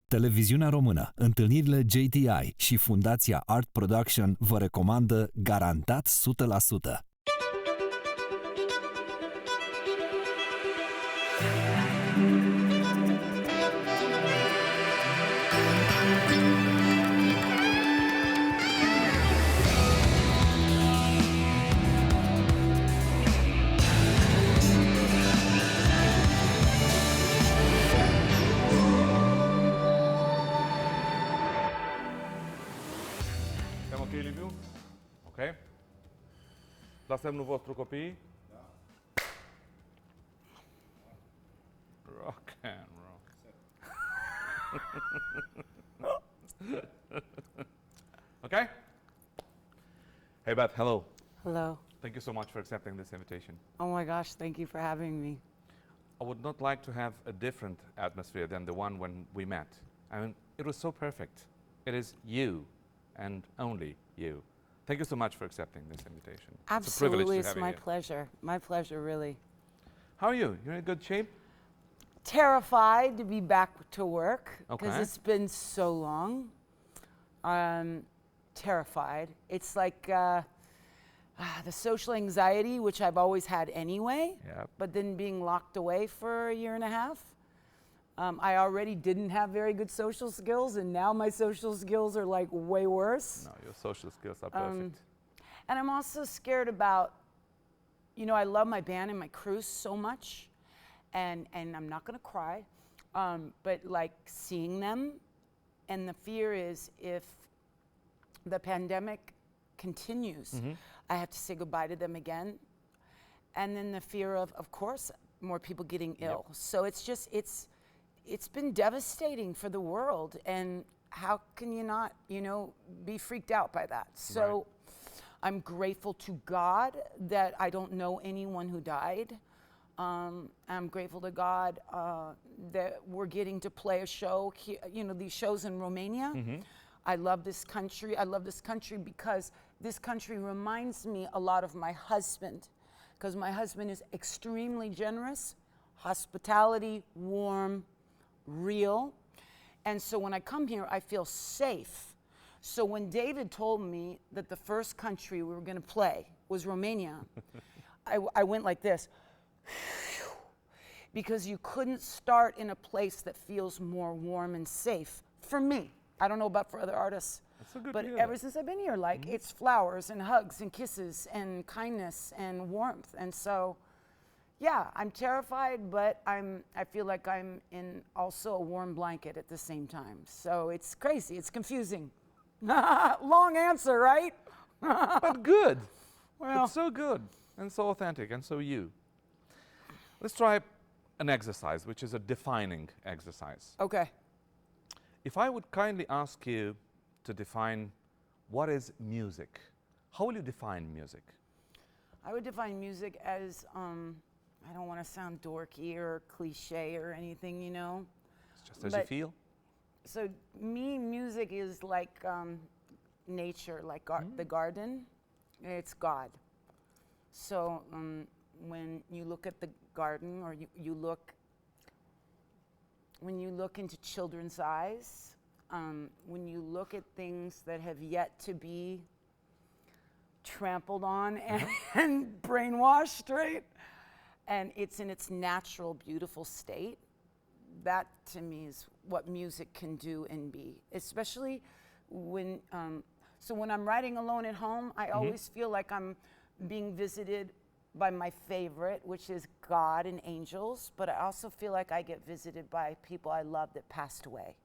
Televiziunea Română, întâlnirile JTI și Fundația Art Production vă recomandă Garantat 100%. Ok? La semnul vostru, copii? Da. Rock and roll. Okay? Hey, Beth, hello. Hello. Thank you so much for accepting this invitation. Oh my gosh, thank you for having me. I would not like to have a different atmosphere than the one when we met. I mean, it was so perfect. It is you and only you. Thank you so much for accepting this invitation. Absolutely, it's my pleasure. My pleasure, really. How are you? You're in good shape? Terrified to be back to work because Okay. it's been so long. Terrified. It's like the social anxiety, which I've always had anyway, Yep. but then being locked away for a year and a half. I already didn't have very good social skills, and now my social skills are like way worse. No, your social skills are perfect. And I'm also scared about, you know, I love my band and my crew so much, and I'm not gonna cry, but like seeing them, and the fear is if the pandemic continues, I have to say goodbye to them again, and then the fear of course, more people getting ill. Yep. So it's just, it's been devastating for the world, and how can you not, you know, be freaked out by that? So Right. I'm grateful to God that I don't know anyone who died. I'm grateful to God that we're getting to play a show here, you know, these shows in Romania. I love this country. I love this country because this country reminds me a lot of my husband, because my husband is extremely generous, hospitality, warm, real. And so when I come here, I feel safe. So when David told me that the first country we were going to play was Romania, I went like this, because you couldn't start in a place that feels more warm and safe for me. I don't know about for other artists, That's a good but deal. ever since I've been here, like it's flowers and hugs and kisses and kindness and warmth. And so, yeah, I'm terrified, but I feel like I'm in also a warm blanket at the same time. So it's crazy, it's confusing. Long answer, right? But good. Well, It's so good and so authentic and so you. Let's try an exercise, which is a defining exercise. okay. If I would kindly ask you to define what is music, how will you define music? I would define music as, I don't want to sound dorky or cliche or anything, you know? It's just as you But- feel. So me, music is like nature, like the garden. It's God. So when you look at the garden, or when you look into children's eyes, when you look at things that have yet to be trampled on and brainwashed, right? And it's in its natural, beautiful state. That to me is what music can do and be, especially when, so when I'm writing alone at home, I always feel like I'm being visited by my favorite, which is God and angels, but I also feel like I get visited by people I love that passed away.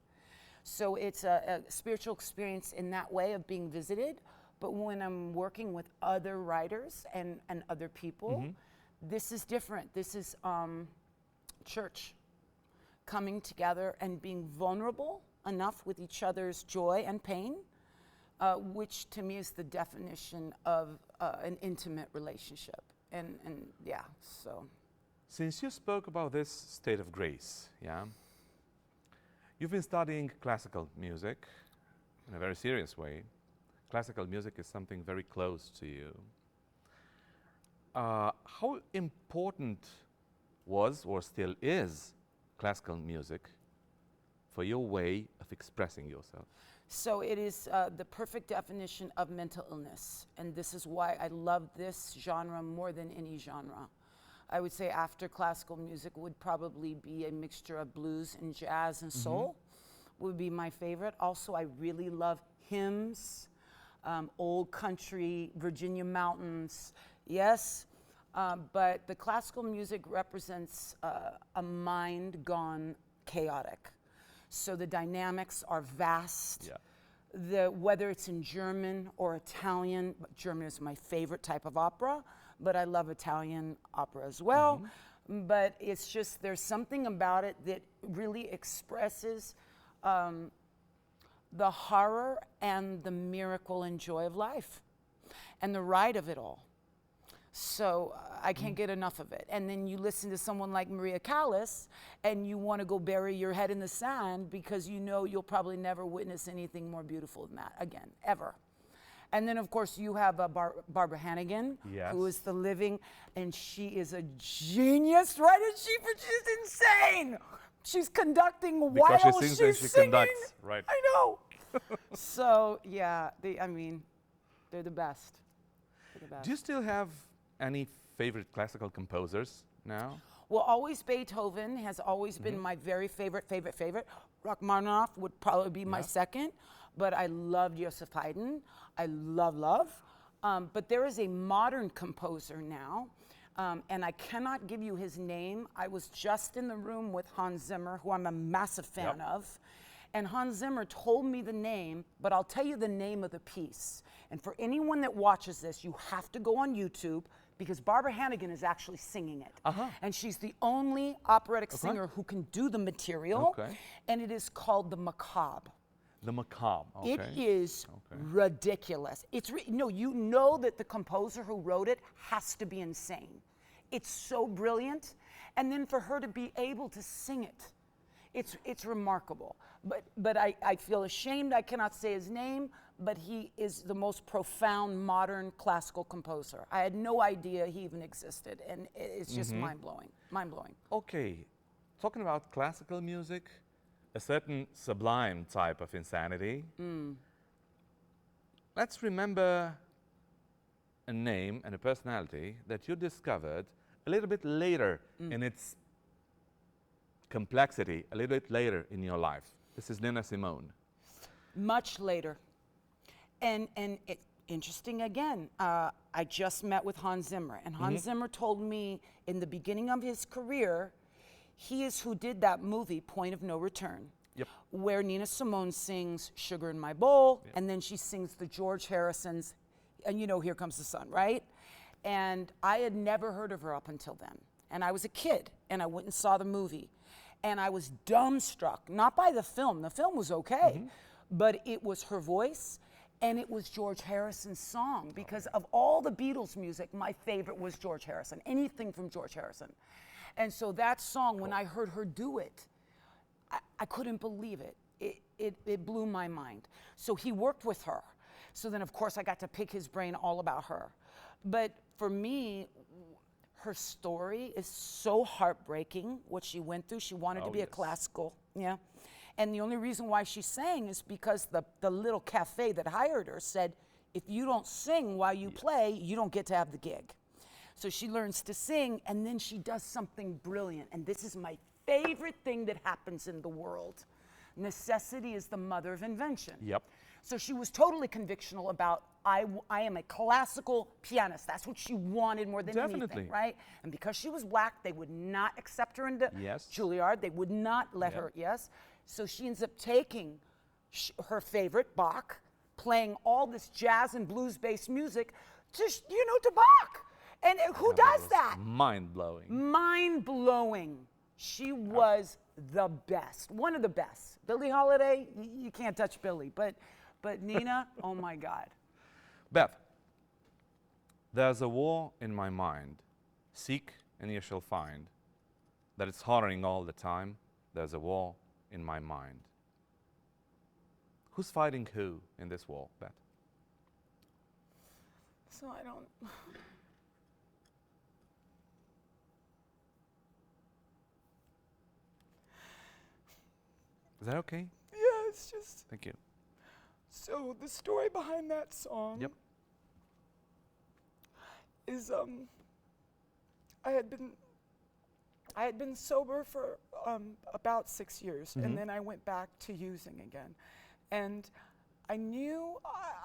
So it's a spiritual experience in that way of being visited, but when I'm working with other writers and other people, this is different. This is church coming together and being vulnerable enough with each other's joy and pain, which to me is the definition of an intimate relationship. And yeah, so. Since you spoke about this state of grace, yeah, you've been studying classical music in a very serious way. Classical music is something very close to you. How important was or still is classical music for your way of expressing yourself? So it is the perfect definition of mental illness. And this is why I love this genre more than any genre. I would say after classical music would probably be a mixture of blues and jazz and soul would be my favorite. Also, I really love hymns, old country, Virginia mountains, yes. But the classical music represents a mind gone chaotic. So the dynamics are vast. Yeah. Whether it's in German or Italian, German is my favorite type of opera, but I love Italian opera as well. But it's just, there's something about it that really expresses the horror and the miracle and joy of life and the ride of it all. So I can't get enough of it. And then you listen to someone like Maria Callas and you want to go bury your head in the sand because you know you'll probably never witness anything more beautiful than that again, ever. And then of course you have Barbara Hannigan, who is the living, and she is a genius, right? And she's insane. She's conducting while because she sings and she singing. conducts, right? I know. So yeah, I mean, they're the best. They're the best. Do you still have any favorite classical composers now? Well, always Beethoven has always been my very favorite. Rachmaninoff would probably be my second, but I love Joseph Haydn. I love. But there is a modern composer now, and I cannot give you his name. I was just in the room with Hans Zimmer, who I'm a massive fan of. And Hans Zimmer told me the name, but I'll tell you the name of the piece. And for anyone that watches this, you have to go on YouTube, because Barbara Hannigan is actually singing it. And she's the only operatic singer who can do the material. And it is called The Macabre. The Macabre. It is ridiculous. It's no, you know that the composer who wrote it has to be insane. It's so brilliant. And then for her to be able to sing it, it's remarkable. But I feel ashamed I cannot say his name, but he is the most profound modern classical composer. I had no idea he even existed, and it's just mind-blowing, mind-blowing. Okay, talking about classical music, a certain sublime type of insanity. Let's remember a name and a personality that you discovered a little bit later in its complexity, a little bit later in your life. This is Nina Simone. Much later. And interesting again, I just met with Hans Zimmer, and Hans Zimmer told me in the beginning of his career, he is who did that movie, Point of No Return, where Nina Simone sings Sugar in My Bowl, and then she sings the George Harrison's, and you know, Here Comes the Sun, right? And I had never heard of her up until then. And I was a kid, and I went and saw the movie. And I was dumbstruck, not by the film was okay, but it was her voice, and it was George Harrison's song, because of all the Beatles music, my favorite was George Harrison, anything from George Harrison. And so that song, when I heard her do it, I couldn't believe it. It blew my mind. So he worked with her. So then, of course, I got to pick his brain all about her. But for me, her story is so heartbreaking, what she went through. She wanted to be a classical, and the only reason why she sang is because the little cafe that hired her said, if you don't sing while you play, you don't get to have the gig. So she learns to sing, and then she does something brilliant. And this is my favorite thing that happens in the world. Necessity is the mother of invention. So she was totally convictional about, I am a classical pianist. That's what she wanted more than anything, right? And because she was black, they would not accept her into Juilliard. They would not let her, So she ends up taking her favorite, Bach, playing all this jazz and blues-based music to, to Bach. And who does that? Mind-blowing. Mind-blowing. She was the best, one of the best. Billie Holiday, you can't touch Billie, but Nina, oh my God. Beth, there's a war in my mind. Seek and you shall find. That it's hollering all the time. There's a war in my mind. Who's fighting who in this war, Beth? So I don't... Is that okay? Yeah, it's just. Thank you. So the story behind that song. Yep. Is I had been sober for about 6 years, and then I went back to using again, and I knew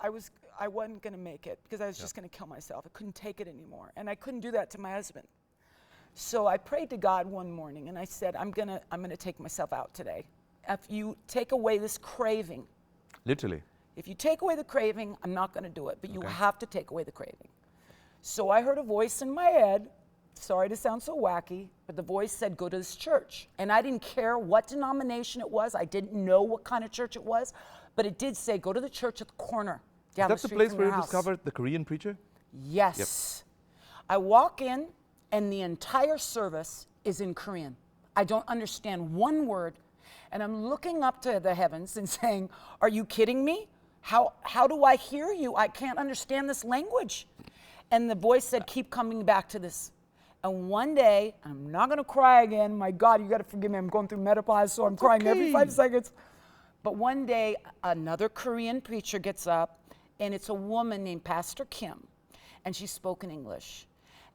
I wasn't going to make it because I was just going to kill myself. I couldn't take it anymore, and I couldn't do that to my husband. So I prayed to God one morning, and I said, I'm gonna take myself out today. If you take away this craving, Literally. if you take away the craving, I'm not going to do it, but you have to take away the craving. So I heard a voice in my head. Sorry to sound so wacky, but the voice said, go to this church. And I didn't care what denomination it was. I didn't know what kind of church it was, but it did say, go to the church at the corner down the That's the street place from where your you house. discovered the Korean preacher? Yes. I walk in, and the entire service is in Korean. I don't understand one word, and I'm looking up to the heavens and saying, are you kidding me? How do I hear you? I can't understand this language. And the voice said, keep coming back to this. And one day, I'm not going to cry again. My God, you got to forgive me. I'm going through menopause, so I'm crying every 5 seconds. But one day, another Korean preacher gets up, and it's a woman named Pastor Kim, and she spoke in English.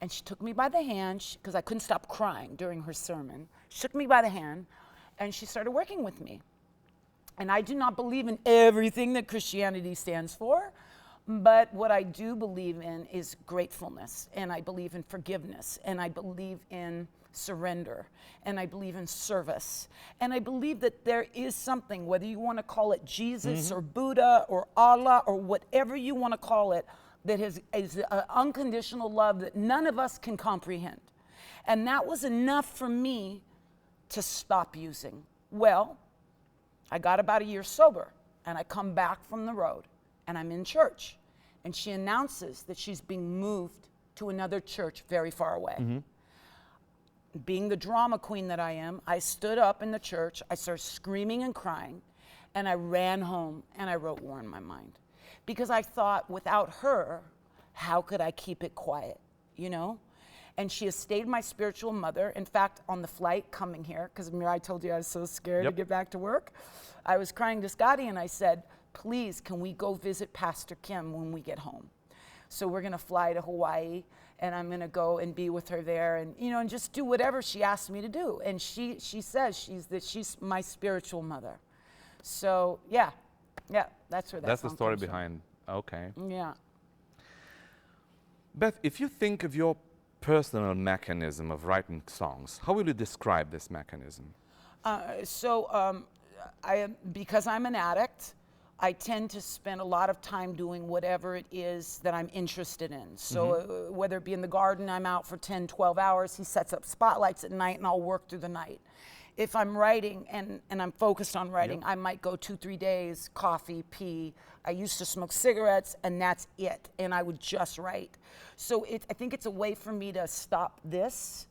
And she took me by the hand, because I couldn't stop crying during her sermon. She took me by the hand, and she started working with me. And I do not believe in everything that Christianity stands for, but what I do believe in is gratefulness, and I believe in forgiveness, and I believe in surrender, and I believe in service. And I believe that there is something, whether you want to call it Jesus or Buddha or Allah or whatever you want to call it, that is an unconditional love that none of us can comprehend. And that was enough for me to stop using. Well, I got about a year sober, and I come back from the road, and I'm in church, and she announces that she's being moved to another church very far away. Being the drama queen that I am, I stood up in the church, I started screaming and crying, and I ran home, and I wrote War in my mind. Because I thought, without her, how could I keep it quiet, you know? And she has stayed my spiritual mother. In fact, on the flight coming here, because I told you I was so scared to get back to work, I was crying to Scotty, and I said, please, can we go visit Pastor Kim when we get home? So we're gonna fly to Hawaii, and I'm gonna go and be with her there, and and just do whatever she asked me to do. And she says she's my spiritual mother. So yeah, that's where That's the song story comes from. behind. Okay. Yeah. Beth, if you think of your personal mechanism of writing songs, how will you describe this mechanism? Because I'm an addict, I tend to spend a lot of time doing whatever it is that I'm interested in. So whether it be in the garden, I'm out for 10, 12 hours. He sets up spotlights at night, and I'll work through the night. If I'm writing and I'm focused on writing, I might go 2-3 days, coffee, pee. I used to smoke cigarettes, and that's it. And I would just write. So I think it's a way for me to stop this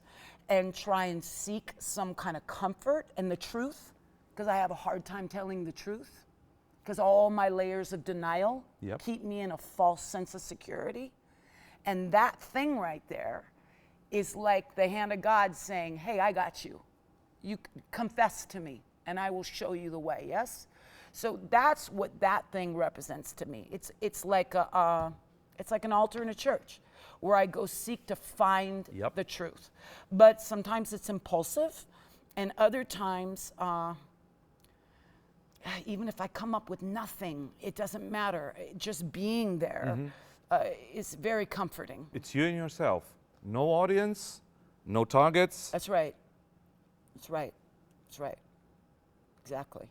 and try and seek some kind of comfort and the truth, because I have a hard time telling the truth, because all my layers of denial keep me in a false sense of security. And that thing right there is like the hand of God saying, hey, I got you. You confess to me, and I will show you the way, yes? So that's what that thing represents to me. It's like an altar in a church where I go seek to find the truth. But sometimes it's impulsive, and other times, even if I come up with nothing, it doesn't matter. Just being there is very comforting. It's you and yourself. No audience, no targets. That's right. That's right. That's right. Exactly.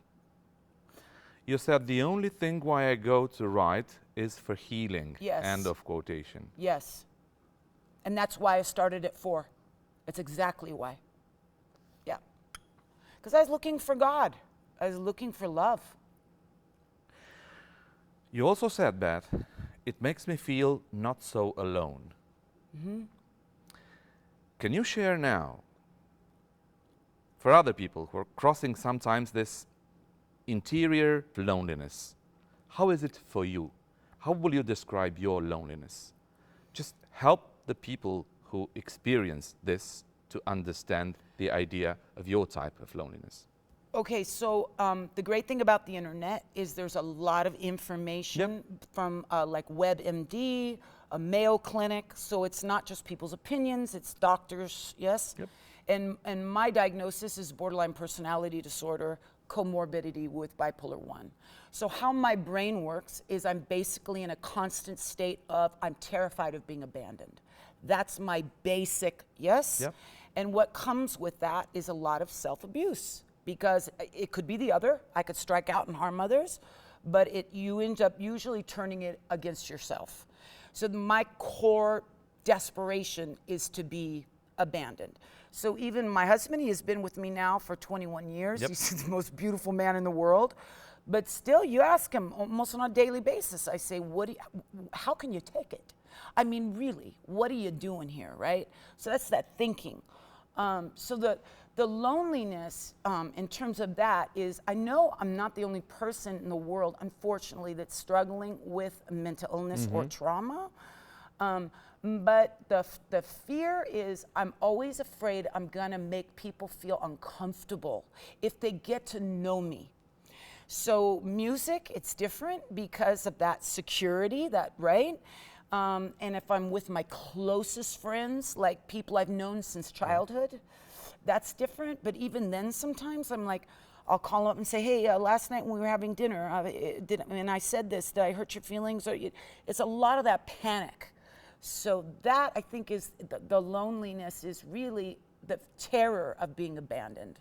You said the only thing why I go to write is for healing. Yes. End of quotation. Yes. And that's why I started at 4. That's exactly why. Yeah. Because I was looking for God. I was looking for love. You also said, Beth, it makes me feel not so alone. Can you share now, for other people who are crossing sometimes this interior loneliness, how is it for you? How will you describe your loneliness? Just help the people who experience this to understand the idea of your type of loneliness. Okay, so the great thing about the internet is there's a lot of information from like WebMD, a Mayo Clinic, so it's not just people's opinions, it's doctors, yes? Yep. And my diagnosis is borderline personality disorder, comorbidity with bipolar 1. So how my brain works is I'm basically in a constant state of I'm terrified of being abandoned. That's my basic, yes? Yep. And what comes with that is a lot of self-abuse, because it could be the other. I could strike out and harm others, but you end up usually turning it against yourself. So my core desperation is to be abandoned. So even my husband, he has been with me now for 21 years. Yep. He's the most beautiful man in the world. But still, you ask him almost on a daily basis, I say, how can you take it? I mean, really, what are you doing here, right? So that's that thinking. So the loneliness in terms of that is, I know I'm not the only person in the world, unfortunately, that's struggling with mental illness or trauma. But the fear is I'm always afraid I'm gonna make people feel uncomfortable if they get to know me. So music, it's different because of that security, that, right? And if I'm with my closest friends, like people I've known since childhood, that's different. But even then, sometimes I'm like, I'll call up and say, hey, last night when we were having dinner, and I said this, did I hurt your feelings? Or it's a lot of that panic. So that, I think, is the loneliness is really the terror of being abandoned.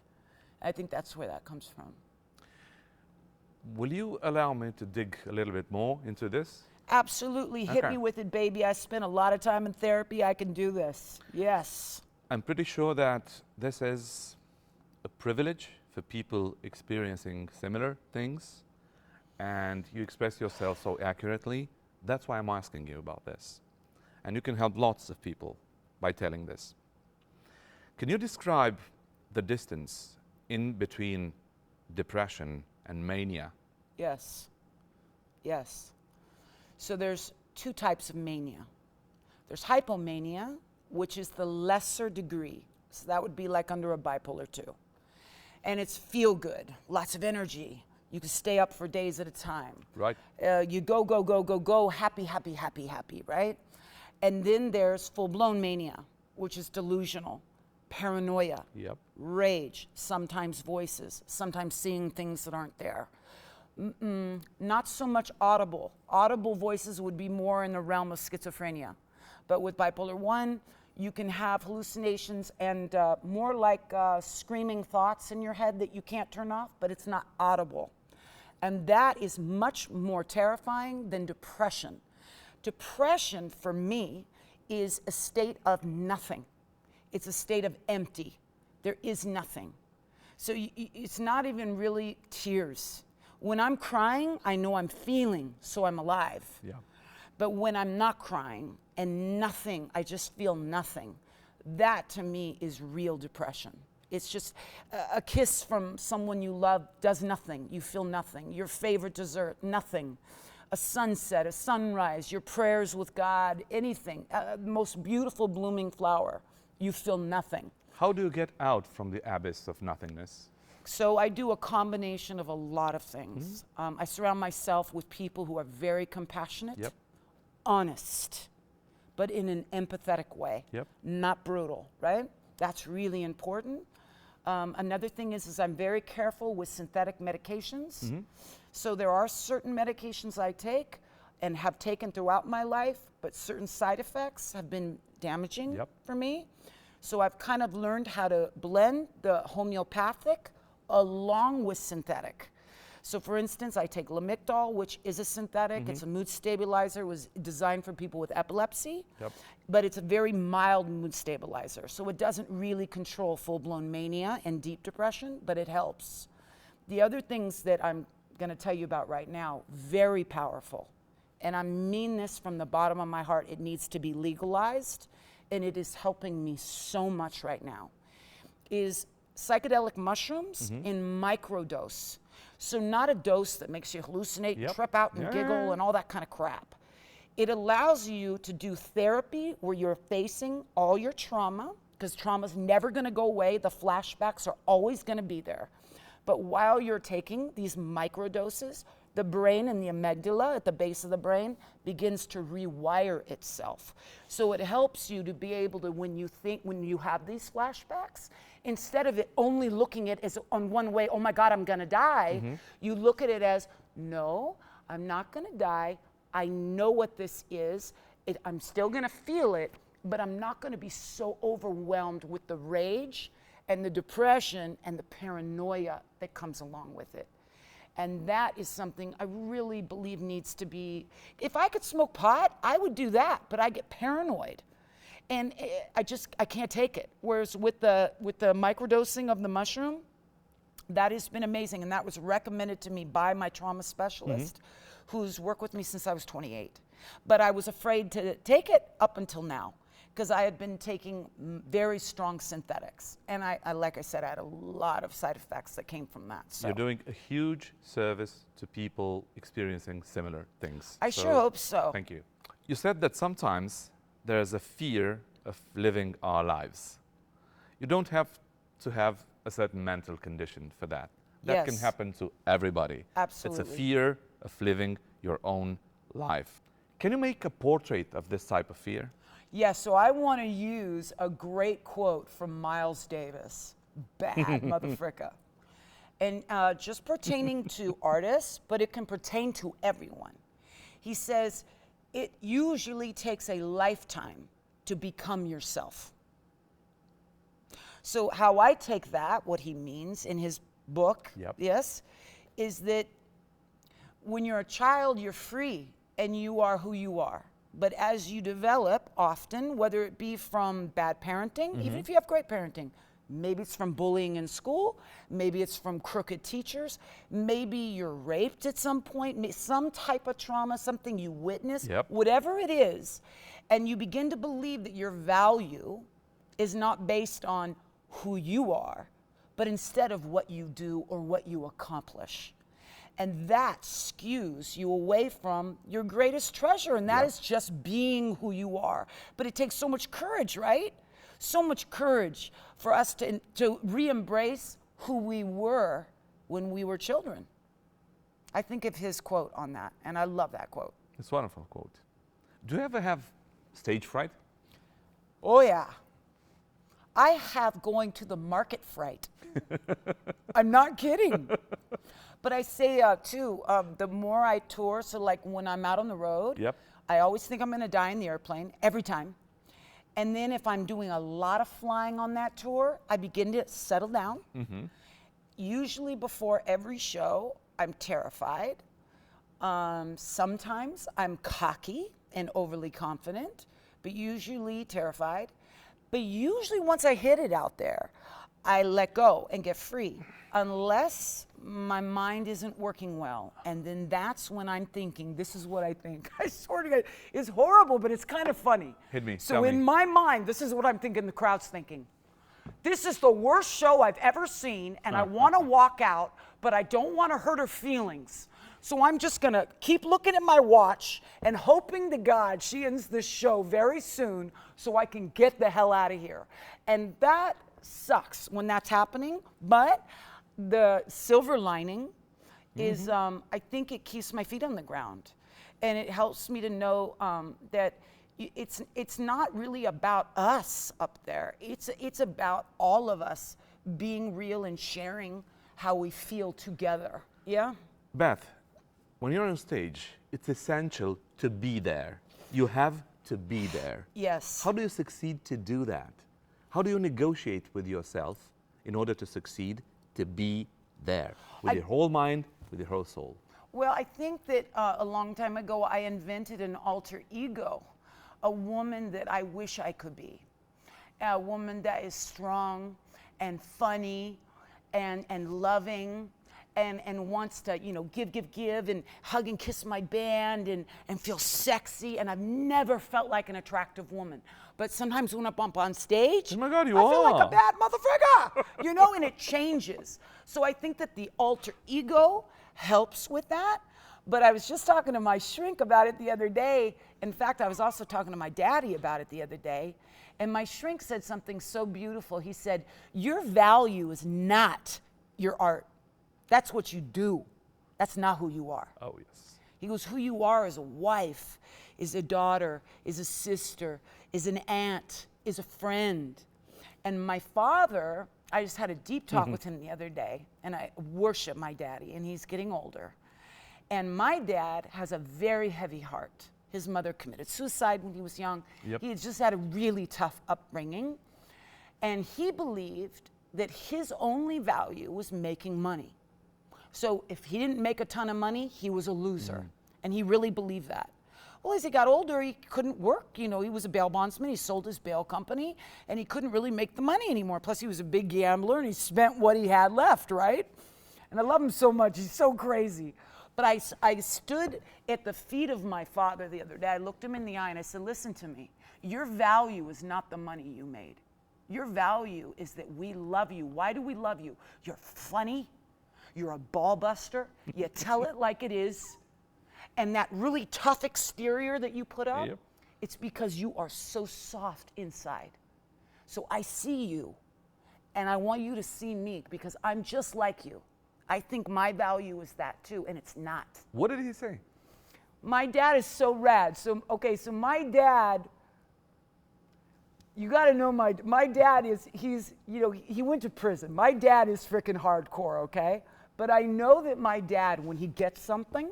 I think that's where that comes from. Will you allow me to dig a little bit more into this? Absolutely. Hit me with it, baby. I spent a lot of time in therapy. I can do this. Yes. I'm pretty sure that this is a privilege for people experiencing similar things, and you express yourself so accurately. That's why I'm asking you about this. And you can help lots of people by telling this. Can you describe the distance in between depression and mania? Yes. Yes. So there's two types of mania. There's hypomania, which is the lesser degree. So that would be like under a bipolar 2. And it's feel good, lots of energy. You can stay up for days at a time. Right. You go, happy, happy, happy, happy, right? And then there's full-blown mania, which is delusional, paranoia, rage, sometimes voices, sometimes seeing things that aren't there. Not so much audible. Audible voices would be more in the realm of schizophrenia. But with bipolar 1, you can have hallucinations and more like screaming thoughts in your head that you can't turn off, but it's not audible. And that is much more terrifying than depression. Depression, for me, is a state of nothing. It's a state of empty. There is nothing. So it's not even really tears. When I'm crying, I know I'm feeling, so I'm alive. Yeah. But when I'm not crying and nothing, I just feel nothing, that to me is real depression. It's just a kiss from someone you love does nothing. You feel nothing. Your favorite dessert, nothing. A sunset, a sunrise, your prayers with God, anything. The most beautiful blooming flower, you feel nothing. How do you get out from the abyss of nothingness? So I do a combination of a lot of things. I surround myself with people who are very compassionate, honest, but in an empathetic way, not brutal, right? That's really important. Another thing is I'm very careful with synthetic medications. So there are certain medications I take and have taken throughout my life, but certain side effects have been damaging for me. So I've kind of learned how to blend the homeopathic along with synthetic. So for instance, I take Lamictal, which is a synthetic. It's a mood stabilizer, was designed for people with epilepsy, but it's a very mild mood stabilizer. So it doesn't really control full-blown mania and deep depression, but it helps. The other things that I'm gonna tell you about right now, very powerful. And I mean this from the bottom of my heart, it needs to be legalized, and it is helping me so much right now, is psychedelic mushrooms in microdose. So not a dose that makes you hallucinate, trip out and giggle and all that kind of crap. It allows you to do therapy where you're facing all your trauma, because trauma's never gonna go away. The flashbacks are always gonna be there. But while you're taking these microdoses, the brain and the amygdala at the base of the brain begins to rewire itself. So it helps you to be able to, when you have these flashbacks, instead of it only looking at it as on one way, oh my God, I'm gonna die, you look at it as, no, I'm not gonna die. I know what this is. I'm still gonna feel it, but I'm not gonna be so overwhelmed with the rage and the depression and the paranoia that comes along with it. And that is something I really believe needs to be, if I could smoke pot, I would do that, but I get paranoid. And I can't take it. Whereas with the microdosing of the mushroom, that has been amazing. And that was recommended to me by my trauma specialist, who's worked with me since I was 28. But I was afraid to take it up until now, because I had been taking very strong synthetics. And I, like I said, I had a lot of side effects that came from that. So. You're doing a huge service to people experiencing similar things. I sure hope so. Thank you. You said that sometimes there's a fear of living our lives. You don't have to have a certain mental condition for that. That can happen to everybody. Absolutely. It's a fear of living your own life. Can you make a portrait of this type of fear? Yeah, so I want to use a great quote from Miles Davis, bad motherfricka. And just pertaining to artists, but it can pertain to everyone. He says, it usually takes a lifetime to become yourself. So how I take that, what he means in his book, yes, is that when you're a child, you're free and you are who you are. But as you develop, often, whether it be from bad parenting, even if you have great parenting, maybe it's from bullying in school, maybe it's from crooked teachers, maybe you're raped at some point, some type of trauma, something you witnessed, whatever it is, and you begin to believe that your value is not based on who you are, but instead of what you do or what you accomplish. And that skews you away from your greatest treasure, and that is just being who you are. But it takes so much courage, right? So much courage for us to re-embrace who we were when we were children. I think of his quote on that, and I love that quote. It's a wonderful quote. Do you ever have stage fright? Oh, yeah. I have going to the market fright. I'm not kidding. But I say, too, the more I tour, so like when I'm out on the road, I always think I'm going to die in the airplane, every time. And then if I'm doing a lot of flying on that tour, I begin to settle down. Usually before every show, I'm terrified. Sometimes I'm cocky and overly confident, but usually terrified. But usually once I hit it out there, I let go and get free, unless my mind isn't working well. And then that's when I'm thinking, this is what I think. I swear to God, it's horrible, but it's kind of funny. Hit me. So in my mind, this is what I'm thinking the crowd's thinking. This is the worst show I've ever seen, and I want to walk out, but I don't want to hurt her feelings. So I'm just going to keep looking at my watch and hoping to God she ends this show very soon so I can get the hell out of here. And that sucks when that's happening, but the silver lining is I think it keeps my feet on the ground, and it helps me to know that it's not really about us up there. It's about all of us being real and sharing how we feel together. Yeah? Beth, when you're on stage, it's essential to be there. You have to be there. Yes. How do you succeed to do that? How do you negotiate with yourself in order to succeed to be there with your whole mind, with your whole soul? Well, I think that a long time ago I invented an alter ego, a woman that I wish I could be, a woman that is strong and funny and loving and wants to, you know, give and hug and kiss my band and feel sexy. And I've never felt like an attractive woman. But sometimes when I'm up on stage, oh my God, I feel like a bad motherfucker, you know, and it changes. So I think that the alter ego helps with that. But I was just talking to my shrink about it the other day. In fact, I was also talking to my daddy about it the other day. And my shrink said something so beautiful. He said, your value is not your art. That's what you do. That's not who you are. Oh, yes. He goes, who you are is a wife, is a daughter, is a sister, is an aunt, is a friend. And my father, I just had a deep talk with him the other day, and I worship my daddy, and he's getting older. And my dad has a very heavy heart. His mother committed suicide when he was young. Yep. He had just had a really tough upbringing. And he believed that his only value was making money. So if he didn't make a ton of money, he was a loser. And he really believed that. Well, as he got older, he couldn't work. You know, he was a bail bondsman. He sold his bail company, and he couldn't really make the money anymore. Plus, he was a big gambler, and he spent what he had left, right? And I love him so much. He's so crazy. But I stood at the feet of my father the other day. I looked him in the eye, and I said, listen to me. Your value is not the money you made. Your value is that we love you. Why do we love you? You're funny. You're a ball buster. You tell it like it is. And that really tough exterior that you put up, it's because you are so soft inside. So I see you, and I want you to see me because I'm just like you. I think my value is that too, and it's not. What did he say? My dad is so rad. So, okay, so my dad, you gotta know my dad is, he went to prison. My dad is freaking hardcore, okay? But I know that my dad, when he gets something,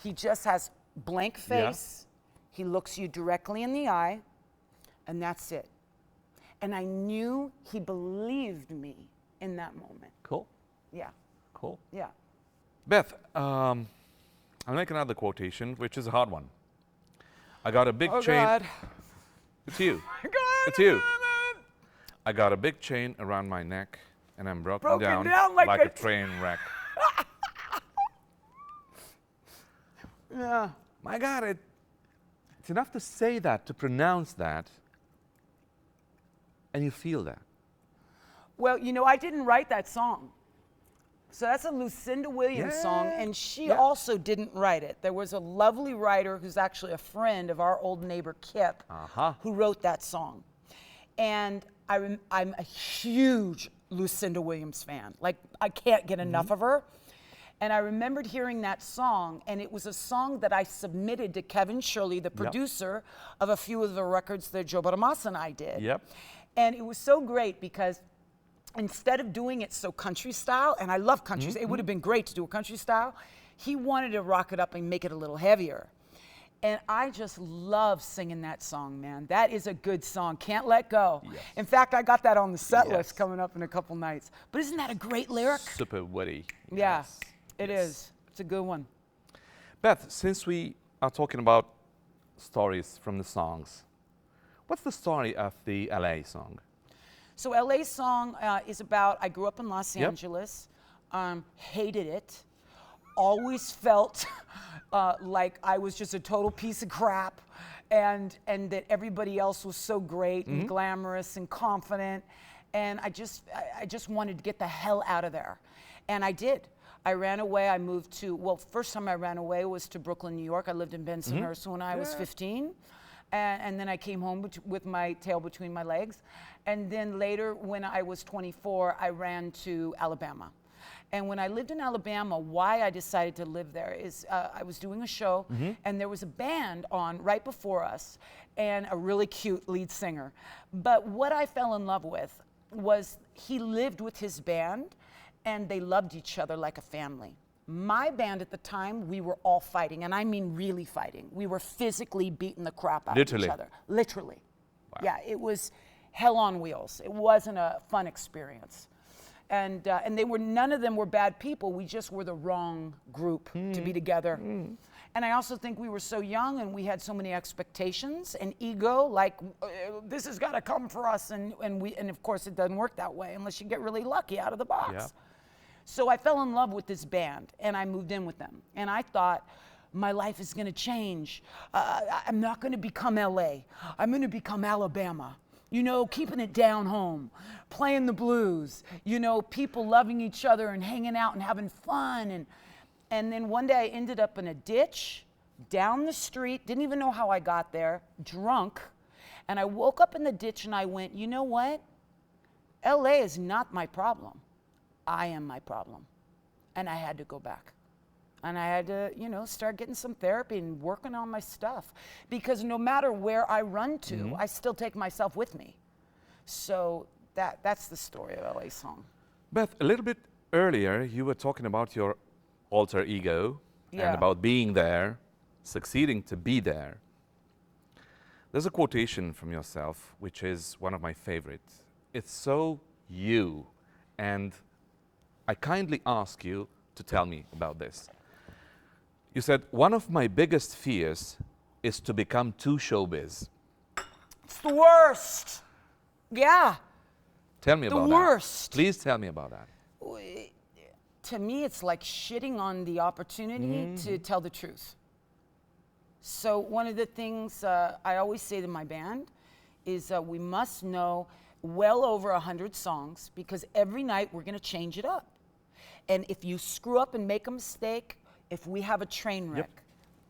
he just has blank face. He looks you directly in the eye, and that's it. And I knew he believed me in that moment. Cool. Yeah. Cool. Yeah. Beth, I'll make another quotation, which is a hard one. I got a big chain. God. It's you. God. It's you. I got a big chain around my neck, and I'm broken down like a train wreck. Yeah. My God, it's enough to say that, to pronounce that, and you feel that. Well, you know, I didn't write that song. So that's a Lucinda Williams song, and she also didn't write it. There was a lovely writer who's actually a friend of our old neighbor Kip who wrote that song. And I'm a huge Lucinda Williams fan. Like, I can't get enough of her. And I remembered hearing that song, and it was a song that I submitted to Kevin Shirley, the producer of a few of the records that Joe Bonamassa and I did. And it was so great because instead of doing it so country style, and I love country, it would have been great to do a country style, he wanted to rock it up and make it a little heavier. And I just love singing that song, man. That is a good song. Can't Let Go. In fact, I got that on the set list coming up in a couple nights. But isn't that a great lyric? Super witty. Yeah. It is. It's a good one. Beth, since we are talking about stories from the songs, what's the story of the LA song? So LA song is about, I grew up in Los Angeles, hated it, always felt like I was just a total piece of crap, and that everybody else was so great and glamorous and confident, and I just wanted to get the hell out of there, and I did. I ran away. I moved to, well, first time I ran away was to Brooklyn, New York. I lived in Bensonhurst when I was 15. And then I came home with my tail between my legs. And then later, when I was 24, I ran to Alabama. And when I lived in Alabama, why I decided to live there is I was doing a show, and there was a band on right before us, and a really cute lead singer. But what I fell in love with was he lived with his band, and they loved each other like a family. My band at the time, we were all fighting, and I mean really fighting. We were physically beating the crap out of each other. Literally. Wow. Yeah, it was hell on wheels. It wasn't a fun experience. And they were, none of them were bad people. We just were the wrong group to be together. And I also think we were so young, and we had so many expectations and ego, like this has got to come for us, and of course it doesn't work that way unless you get really lucky out of the box. So I fell in love with this band, and I moved in with them. And I thought, my life is going to change. I'm not going to become LA. I'm going to become Alabama. You know, keeping it down home, playing the blues, you know, people loving each other and hanging out and having fun. And then one day I ended up in a ditch down the street, didn't even know how I got there, drunk. And I woke up in the ditch and I went, you know what? LA is not my problem. I am my problem. And I had to go back. And I had to, you know, start getting some therapy and working on my stuff. Because no matter where I run to, I still take myself with me. So that's the story of LA Song. Beth, a little bit earlier, you were talking about your alter ego and about being there, succeeding to be there. There's a quotation from yourself, which is one of my favorites. It's so you. And I kindly ask you to tell me about this. You said, one of my biggest fears is to become too showbiz. It's the worst. Yeah. Tell me about that. The worst. Please tell me about that. To me, it's like shitting on the opportunity to tell the truth. So one of the things I always say to my band is we must know well over 100 songs, because every night we're going to change it up. And if you screw up and make a mistake, if we have a train wreck,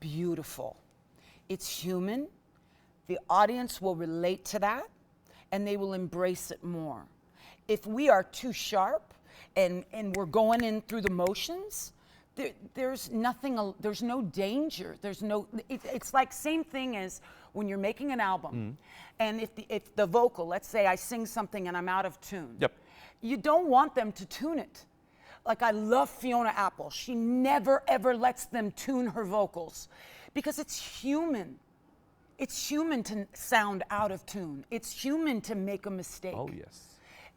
beautiful. It's human. The audience will relate to that, and they will embrace it more. If we are too sharp and we're going in through the motions, there's nothing, there's no danger. There's no, it's like same thing as when you're making an album, and if the vocal, let's say I sing something and I'm out of tune, you don't want them to tune it. Like I love Fiona Apple. She never ever lets them tune her vocals because it's human. It's human to sound out of tune. It's human to make a mistake. Oh, yes.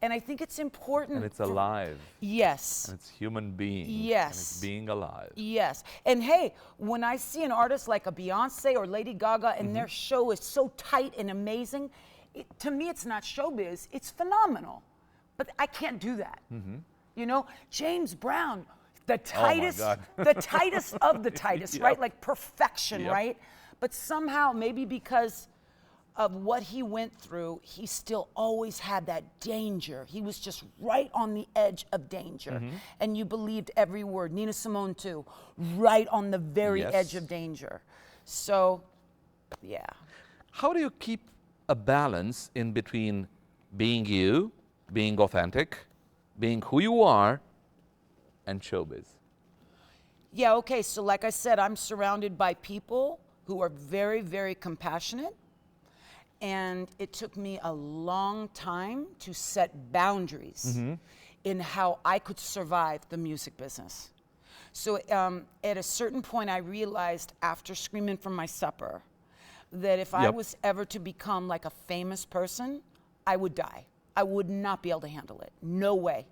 And I think it's important. And it's alive. Yes. And it's human being. Yes. And it's being alive. Yes. And hey, when I see an artist like a Beyonce or Lady Gaga and their show is so tight and amazing, to me it's not showbiz, it's phenomenal. But I can't do that. You know, James Brown, the tightest, the tightest of the tightest, right? Like perfection, right? But somehow, maybe because of what he went through, he still always had that danger. He was just right on the edge of danger. And you believed every word. Nina Simone too, right on the very edge of danger. So, yeah. How do you keep a balance in between being you, being authentic, being who you are, and showbiz? Yeah, okay, so like I said, I'm surrounded by people who are very, very compassionate. And it took me a long time to set boundaries in how I could survive the music business. So at a certain point, I realized after Screaming for My Supper that if I was ever to become like a famous person, I would die. I would not be able to handle it. No way.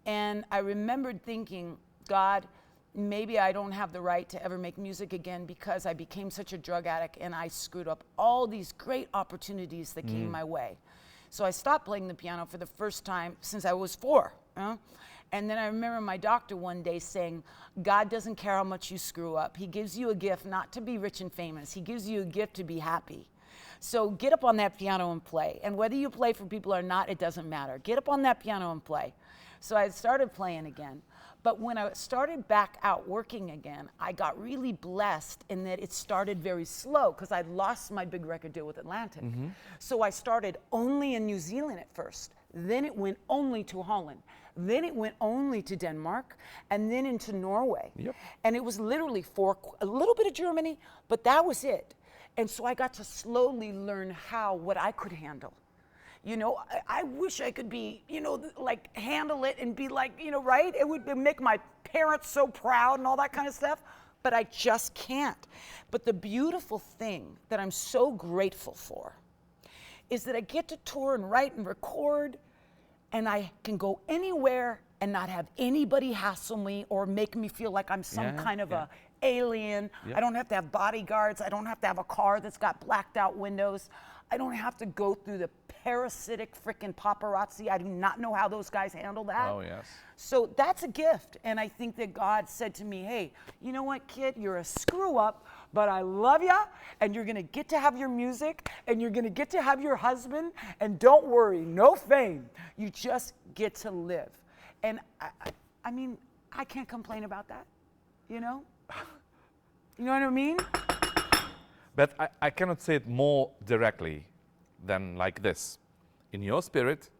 And I remembered thinking, God, maybe I don't have the right to ever make music again because I became such a drug addict and I screwed up all these great opportunities that came my way. So I stopped playing the piano for the first time since I was 4. And then I remember my doctor one day saying, God doesn't care how much you screw up. He gives you a gift not to be rich and famous. He gives you a gift to be happy. So get up on that piano and play. And whether you play for people or not, it doesn't matter. Get up on that piano and play. So I started playing again. But when I started back out working again, I got really blessed in that it started very slow because I'd lost my big record deal with Atlantic. So I started only in New Zealand at first. Then it went only to Holland. Then it went only to Denmark, and then into Norway. And it was literally a little bit of Germany, but that was it. And so I got to slowly learn what I could handle. You know, I wish I could be, you know, like handle it and be like, you know, right? It would make my parents so proud and all that kind of stuff, but I just can't. But the beautiful thing that I'm so grateful for is that I get to tour and write and record, and I can go anywhere and not have anybody hassle me or make me feel like I'm some kind of a alien. I don't have to have bodyguards. I don't have to have a car that's got blacked out windows. I don't have to go through the parasitic frickin' paparazzi. I do not know how those guys handle that. Oh, yes. So that's a gift. And I think that God said to me, hey, you know what, kid? You're a screw up, but I love ya, and you're going to get to have your music, and you're going to get to have your husband, and don't worry, no fame. You just get to live. And I mean, I can't complain about that, you know? You know what I mean? But I cannot say it more directly than like this. In your spirit,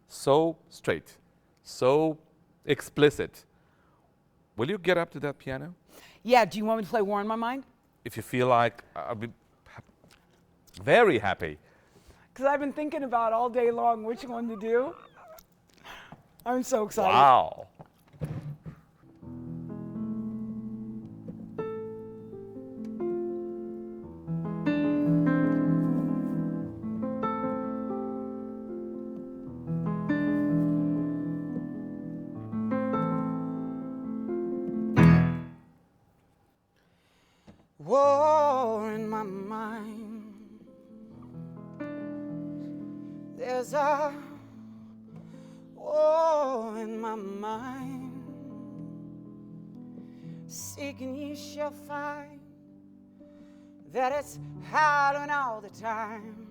so straight, so explicit. Will you get up to that piano? Yeah, do you want me to play War in My Mind? If you feel like, I'll be very happy. Because I've been thinking about all day long which one to do. I'm so excited. Wow. War in my mind. There's a war in my mind. Seeking ye shall find that it's howling all the time.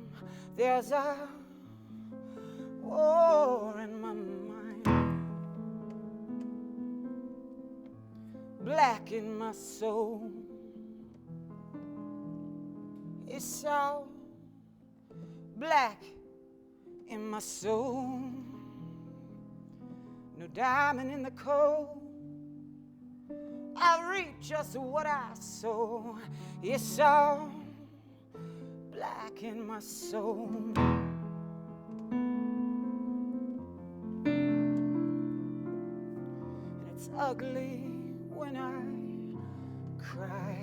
There's a war in my mind. Black in my soul. It's so black in my soul. No diamond in the coal. I'll reap just what I sow. It's so black in my soul. And it's ugly when I cry.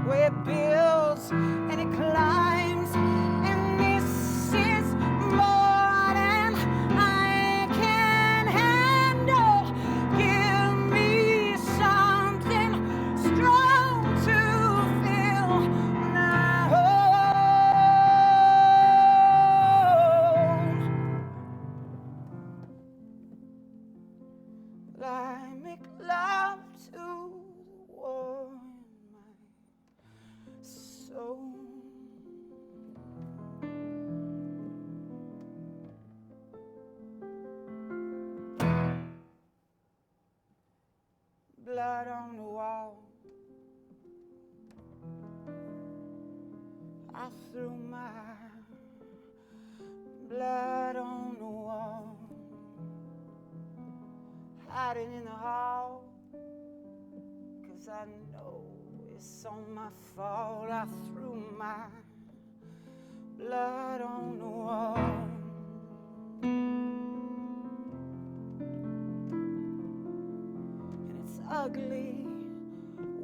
Where it builds and it climbs, and this is more than I can handle. Give me something strong to feel now. I make love to the war. So blood on the wall. I threw my blood on the wall, hiding in the hall, 'cause I know it's on my fault. I threw my blood on the wall. And it's ugly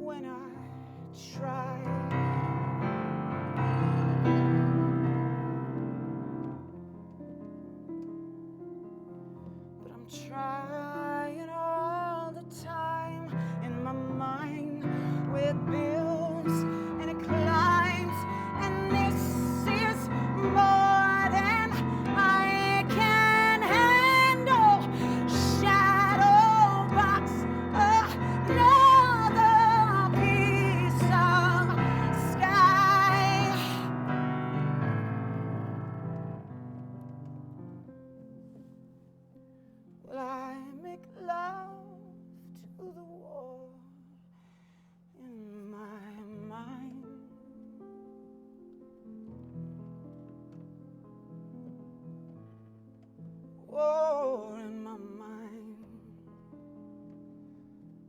when I try. But I'm trying all the time in my mind where it builds and it climbs, and this is more than I can handle. Shadow box, another piece of sky. Well, I make love to the war in my mind. War in my mind.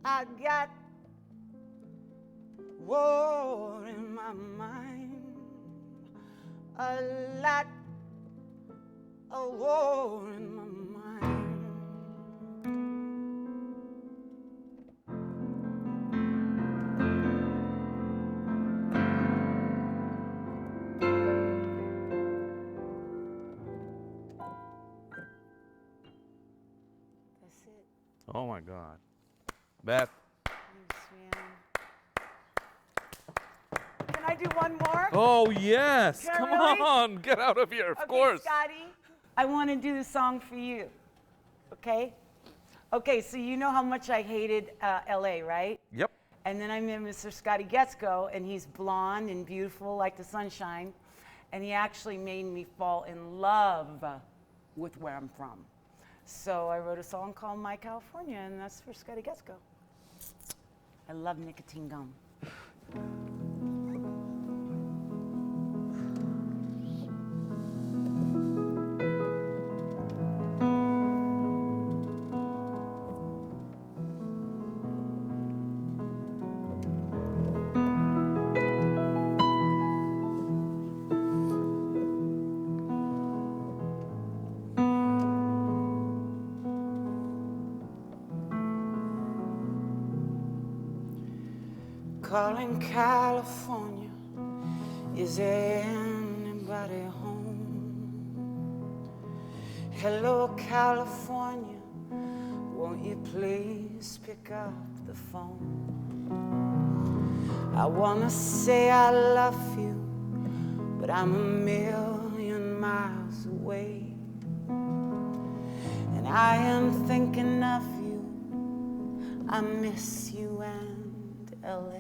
I got war in my mind. A lot of war in my mind. That's it. Oh my God. Beth. Thanks, man. Can I do one more? Oh yes, Can I come really? on, get out of here, of Okay, course. Scotty, I want to do the song for you. Okay? Okay, so you know how much I hated LA, right? Yep. And then I met Mr. Scotty Getsko, and he's blonde and beautiful like the sunshine. And he actually made me fall in love with where I'm from. So I wrote a song called My California, and that's for Scotty Getsko. I love nicotine gum. Calling California, is anybody home? Hello California, won't you please pick up the phone? I wanna say I love you, but I'm a million miles away. And I am thinking of you, I miss you and LA.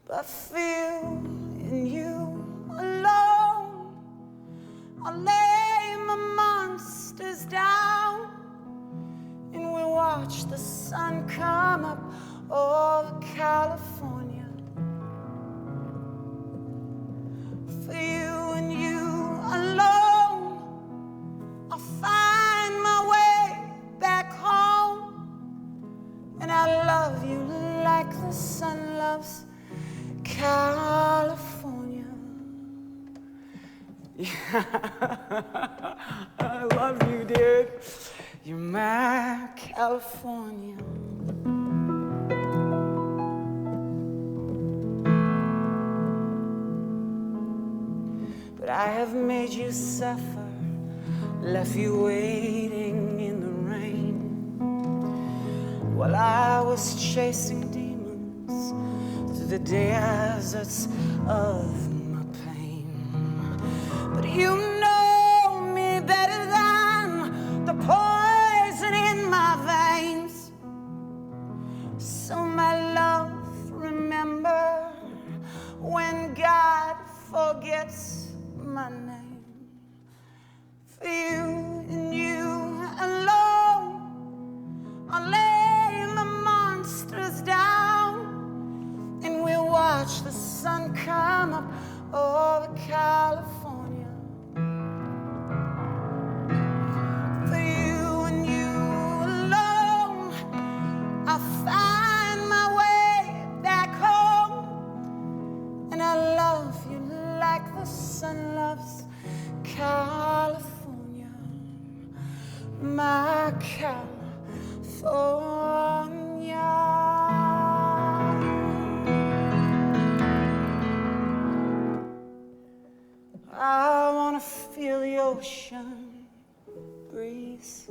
But feel in you alone, I'll lay my monsters down, and we'll watch the sun come up over California. For you and you alone, I'll find my way back home, and I love you like the sun loves California. Yeah. I love you, dude. You're my California. But I have made you suffer, left you waiting in the rain, while I was chasing demons through the deserts of my pain. But you know me better than the poison in my veins. So my love, remember when God forgets my name. For you and you alone, I'll lay my monsters down, and we'll watch the sun come up over California. For you and you alone, I'll find my way back home, and I love you like the sun loves California, my California. I wanna feel the ocean breeze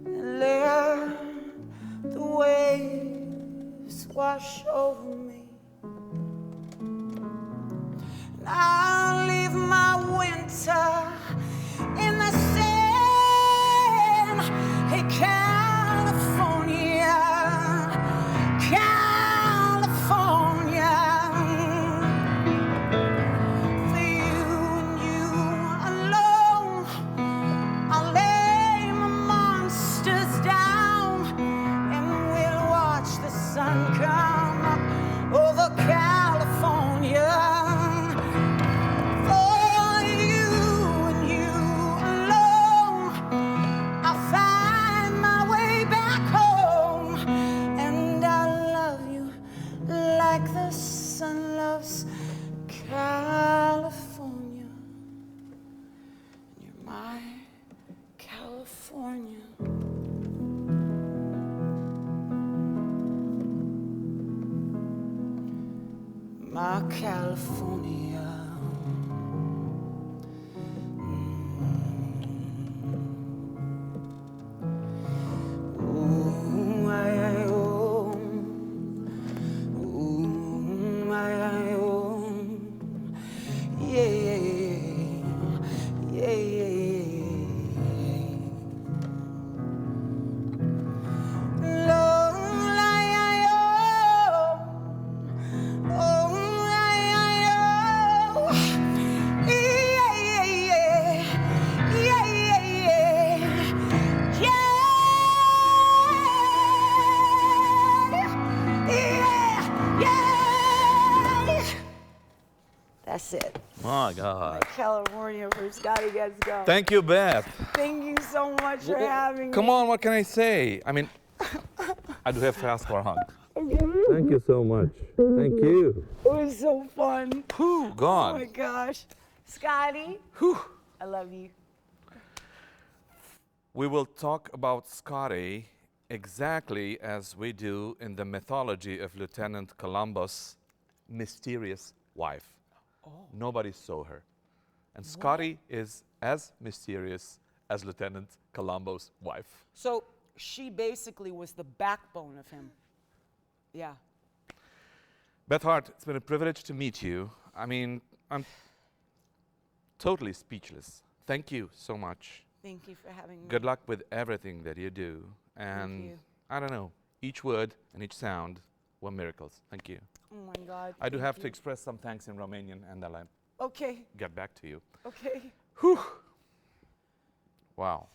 and let the waves wash over me. And I'll leave my winter in the sand. Hey, California, California. For you and you alone, I'll lay my monsters down, and we'll watch the sun come up over California. Like the sun loves California, you're my California. My California. My God. Like California where Scotty gets go. Thank you, Beth. Thank you so much for having me. Come on, what can I say? I mean, I do have to ask for a hug. Thank you so much. Thank you. It was so fun. Whew, Oh gone. my gosh. Scotty, Whew. I love you. We will talk about Scotty exactly as we do in the mythology of Lieutenant Columbo's mysterious wife. Nobody saw her. And Scotty is as mysterious as Lieutenant Columbo's wife. So she basically was the backbone of him. Yeah. Beth Hart, it's been a privilege to meet you. I mean, I'm totally speechless. Thank you so much. Thank you for having me. Good luck with everything that you do. And you. I don't know, each word and each sound were miracles. Thank you. Oh my God. I do thank have you. to express some thanks in Romanian and I'll Okay. get back to you. Okay. Whew. Wow.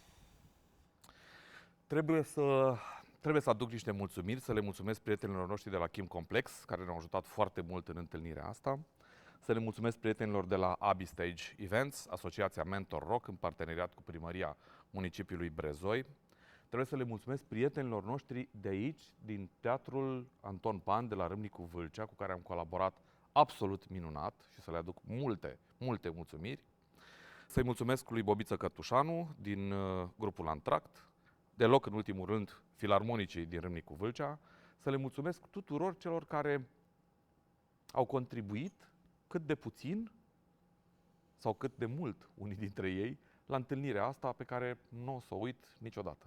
Trebuie să aduc niște mulțumiri, să le mulțumesc prietenilor noștri de la Kim Complex, care ne-au ajutat foarte mult în întâlnirea asta. Să le mulțumesc prietenilor de la Abbey Stage Events, Asociația Mentor Rock, în parteneriat cu Primăria Municipiului Brezoi. Trebuie să le mulțumesc prietenilor noștri de aici, din Teatrul Anton Pan, de la Râmnicu Vâlcea, cu care am colaborat absolut minunat și să le aduc multe, multe mulțumiri. Să-i mulțumesc lui Bobiță Cătușanu, din grupul Antract, deloc în ultimul rând filarmonicii din Râmnicu Vâlcea, să le mulțumesc tuturor celor care au contribuit cât de puțin sau cât de mult, unii dintre ei, la întâlnirea asta pe care nu o să o uit niciodată.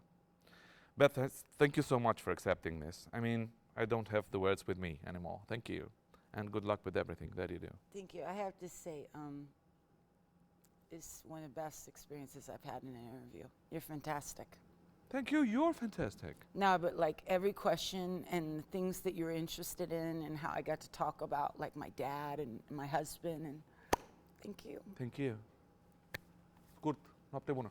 Beth, thank you so much for accepting this. I mean, I don't have the words with me anymore. Thank you. And good luck with everything that you do. Thank you. I have to say, it's one of the best experiences I've had in an interview. You're fantastic. Thank you. You're fantastic. No, but like every question and the things that you're interested in and how I got to talk about like my dad and my husband and thank you. Thank you. Scurt, noapte bună.